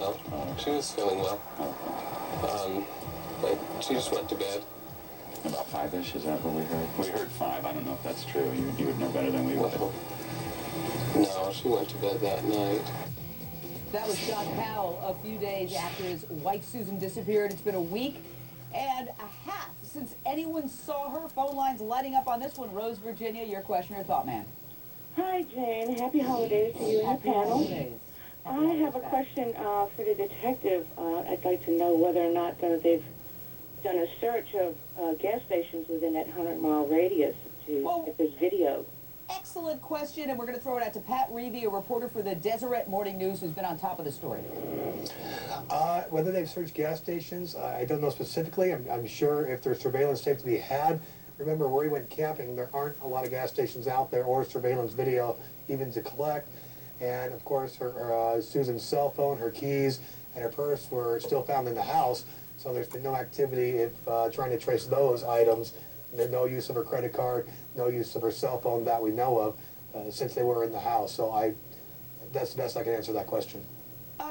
well. She was feeling well. But she just went to bed. About 5-ish, is that what we heard? We heard 5. I don't know if that's true. You would know better than we would. No, she went to bed that night. That was John Powell a few days after his wife Susan disappeared. It's been a week and a half since anyone saw her. Phone lines lighting up on this one. Rose, Virginia, your question or thought, ma'am. Hi, Jane. Happy holidays to you and the panel. Holidays. I have a question for the detective. I'd like to know whether or not they've done a search of gas stations within that 100-mile radius to if there's video. Excellent question, and we're going to throw it out to Pat Reevy, a reporter for the Deseret Morning News, who's been on top of the story. Whether they've searched gas stations, I don't know specifically. I'm sure if there's surveillance tape to be had. Remember, where we went camping, there aren't a lot of gas stations out there or surveillance video even to collect. And, of course, Susan's cell phone, her keys, and her purse were still found in the house. So there's been no activity if trying to trace those items. No use of her credit card, no use of her cell phone that we know of since they were in the house. So that's the best I can answer that question.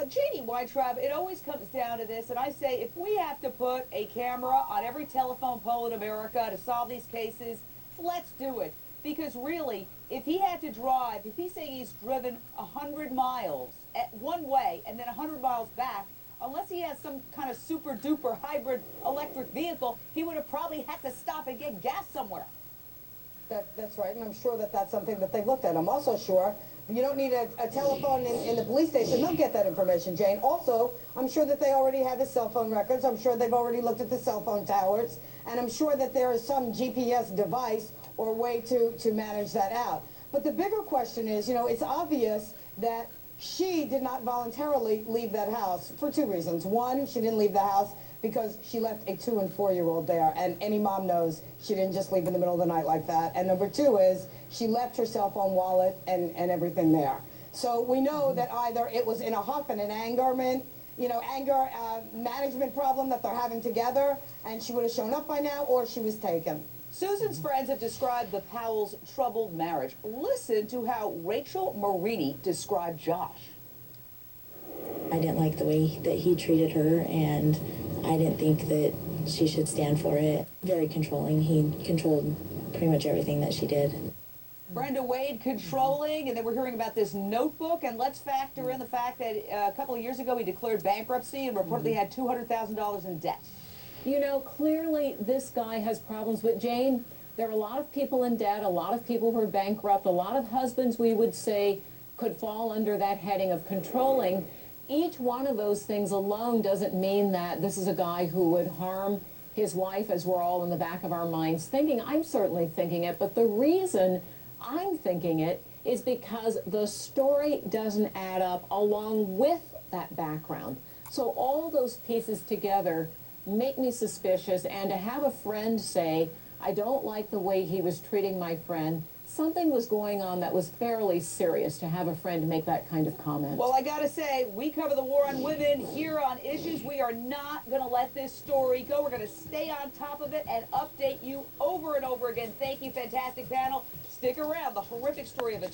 J.D. Weintraub, it always comes down to this, and I say if we have to put a camera on every telephone pole in America to solve these cases, let's do it. Because really, if he had to drive, if he's saying he's driven 100 miles one way and then 100 miles back, unless he has some kind of super-duper hybrid electric vehicle, he would have probably had to stop and get gas somewhere. That's right, and I'm sure that that's something that they looked at. I'm also sure you don't need a telephone in the police station. They'll get that information, Jane. Also, I'm sure that they already have his cell phone records. I'm sure they've already looked at the cell phone towers, and I'm sure that there is some GPS device or way to manage that out. But the bigger question is, you know, it's obvious that she did not voluntarily leave that house for 2 reasons. One, she didn't leave the house because she left a 2- and 4-year-old there, and any mom knows she didn't just leave in the middle of the night like that. And number 2 is she left her cell phone, wallet, and everything there. So we know that either it was in a huff and an anger management problem that they're having together, and she would have shown up by now, or she was taken. Susan's friends have described the Powells' troubled marriage. Listen to how Rachel Marini described Josh. I didn't like the way that he treated her, and I didn't think that she should stand for it. Very controlling. He controlled pretty much everything that she did. Brenda Wade controlling, and then we're hearing about this notebook, and let's factor in the fact that a couple of years ago he declared bankruptcy and reportedly had $200,000 in debt. You know, clearly this guy has problems, but Jane, there are a lot of people in debt, a lot of people who are bankrupt, a lot of husbands we would say could fall under that heading of controlling. Each one of those things alone doesn't mean that this is a guy who would harm his wife, as we're all in the back of our minds thinking. I'm certainly thinking it, but the reason I'm thinking it is because the story doesn't add up along with that background. So all those pieces together make me suspicious, and to have a friend say, I don't like the way he was treating my friend, something was going on that was fairly serious to have a friend make that kind of comment. Well, I gotta say, we cover the war on women here on Issues. We are not gonna let this story go. We're gonna stay on top of it and update you over and over again. Thank you, fantastic panel. Stick around. The horrific story of a